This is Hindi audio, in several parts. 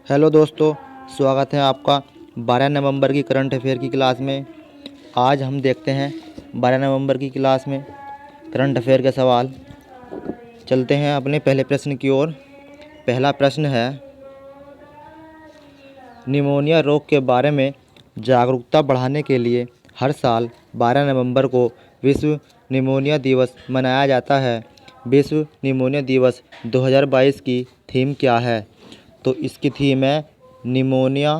हेलो दोस्तों, स्वागत है आपका 12 नवंबर की करंट अफेयर की क्लास में। आज हम देखते हैं 12 नवंबर की क्लास में करंट अफेयर के सवाल। चलते हैं अपने पहले प्रश्न की ओर। पहला प्रश्न है, निमोनिया रोग के बारे में जागरूकता बढ़ाने के लिए हर साल 12 नवंबर को विश्व निमोनिया दिवस मनाया जाता है। विश्व निमोनिया दिवस 2022 की थीम क्या है? तो इसकी थीम है निमोनिया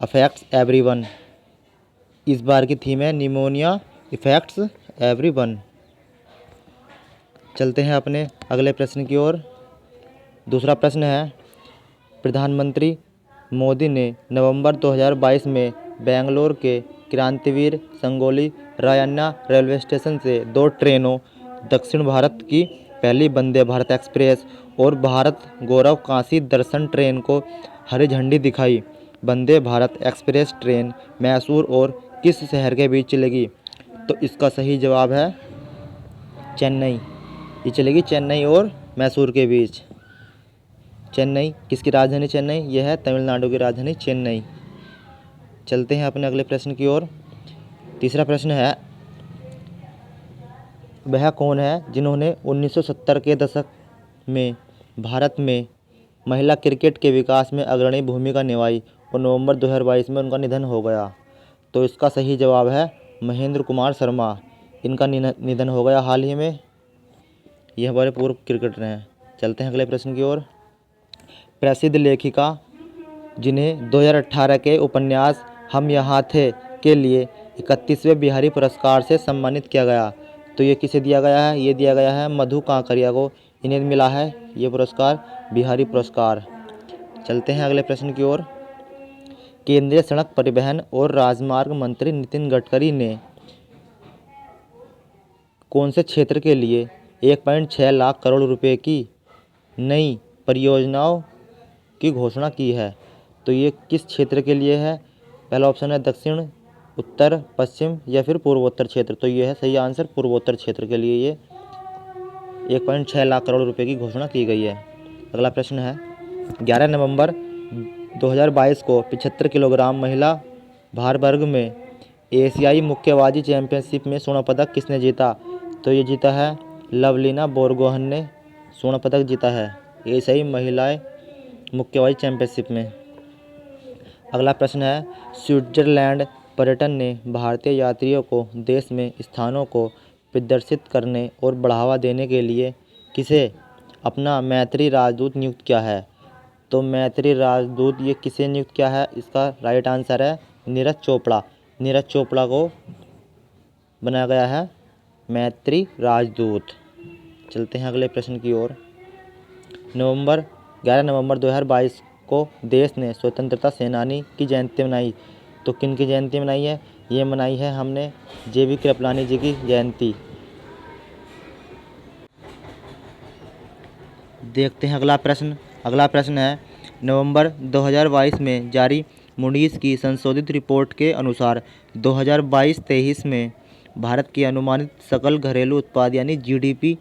अफेक्ट्स एवरीवन। इस बार की थीम है निमोनिया इफेक्ट्स एवरीवन। चलते हैं अपने अगले प्रश्न की ओर। दूसरा प्रश्न है, प्रधानमंत्री मोदी ने नवंबर 2022 में बेंगलोर के क्रांतिवीर संगोली रायन्ना रेलवे स्टेशन से 2 ट्रेनों, दक्षिण भारत की पहली वंदे भारत एक्सप्रेस और भारत गौरव काशी दर्शन ट्रेन को हरी झंडी दिखाई। वंदे भारत एक्सप्रेस ट्रेन मैसूर और किस शहर के बीच चलेगी? तो इसका सही जवाब है चेन्नई। ये चलेगी चेन्नई और मैसूर के बीच। चेन्नई किसकी राजधानी? चेन्नई यह है तमिलनाडु की राजधानी चेन्नई। चलते हैं अपने अगले प्रश्न की ओर। तीसरा प्रश्न है, वह कौन है जिन्होंने 1970 के दशक में भारत में महिला क्रिकेट के विकास में अग्रणी भूमिका निभाई और नवंबर 2022 में उनका निधन हो गया? तो इसका सही जवाब है महेंद्र कुमार शर्मा। इनका निधन हो गया हाल ही में। यह हमारे पूर्व क्रिकेटर हैं। चलते हैं अगले प्रश्न की ओर। प्रसिद्ध लेखिका जिन्हें 2018 के उपन्यास हम यहाँ थे के लिए 31वें बिहारी पुरस्कार से सम्मानित किया गया, तो ये किसे दिया गया है? ये दिया गया है मधु कांकरिया को। इन्हें मिला है ये पुरस्कार बिहारी पुरस्कार। चलते हैं अगले प्रश्न की ओर। केंद्रीय सड़क परिवहन और राजमार्ग मंत्री नितिन गडकरी ने कौन से क्षेत्र के लिए 1.6 लाख करोड़ रुपए की नई परियोजनाओं की घोषणा की है? तो ये किस क्षेत्र के लिए है? पहला ऑप्शन है दक्षिण, उत्तर, पश्चिम या फिर पूर्वोत्तर क्षेत्र। तो ये है सही आंसर पूर्वोत्तर क्षेत्र के लिए ये 1.6 लाख करोड़ रुपए की घोषणा की गई है। अगला प्रश्न है, 11 नवंबर 2022 को 75 किलोग्राम महिला भार वर्ग में एशियाई मुक्केबाजी चैंपियनशिप में स्वर्ण पदक किसने जीता? तो ये जीता है लवलीना बोरगोहन ने स्वर्ण पदक जीता है एशियाई महिलाएं मुक्केबाजी चैंपियनशिप में। अगला प्रश्न है, स्विट्जरलैंड पर्यटन ने भारतीय यात्रियों को देश में स्थानों को प्रदर्शित करने और बढ़ावा देने के लिए किसे अपना मैत्री राजदूत नियुक्त किया है? तो मैत्री राजदूत ये किसे नियुक्त किया है? इसका राइट आंसर है नीरज चोपड़ा। नीरज चोपड़ा को बनाया गया है मैत्री राजदूत। चलते हैं अगले प्रश्न की ओर। 11 नवंबर 2022 को देश ने स्वतंत्रता सेनानी की जयंती मनाई, तो किन की जयंती मनाई है? ये मनाई है हमने JV कृपलानी जी की जयंती। देखते हैं अगला प्रश्न। अगला प्रश्न है, नवंबर 2022 में जारी मूडीज की संशोधित रिपोर्ट के अनुसार 2022-23 में भारत की अनुमानित सकल घरेलू उत्पाद यानी GDP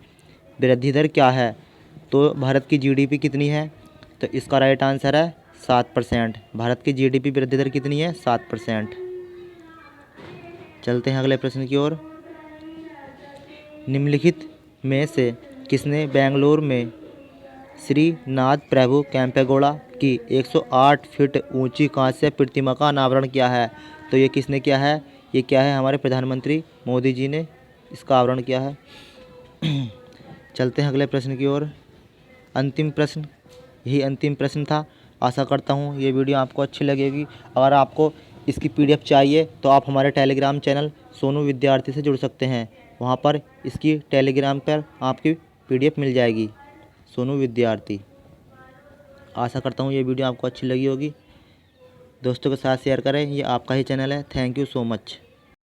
वृद्धि दर क्या है? तो भारत की GDP कितनी है? तो इसका राइट आंसर है 7%। भारत की GDP वृद्धि दर कितनी है? 7%। चलते हैं अगले प्रश्न की ओर। निम्नलिखित में से किसने बेंगलुरु में श्रीनाथ प्रभु केम्पेगौड़ा की 108 फीट ऊंची कांस्य प्रतिमा का अनावरण किया है? तो ये किसने किया है? ये क्या है? हमारे प्रधानमंत्री मोदी जी ने इसका आवरण किया है। चलते हैं अगले प्रश्न की ओर। अंतिम प्रश्न, यही अंतिम प्रश्न था। आशा करता हूँ ये वीडियो आपको अच्छी लगेगी। अगर आपको इसकी PDF चाहिए तो आप हमारे टेलीग्राम चैनल सोनू विद्यार्थी से जुड़ सकते हैं। वहाँ पर इसकी टेलीग्राम पर आपकी PDF मिल जाएगी, सोनू विद्यार्थी। आशा करता हूँ ये वीडियो आपको अच्छी लगी होगी। दोस्तों के साथ शेयर करें, ये आपका ही चैनल है। Thank you so much.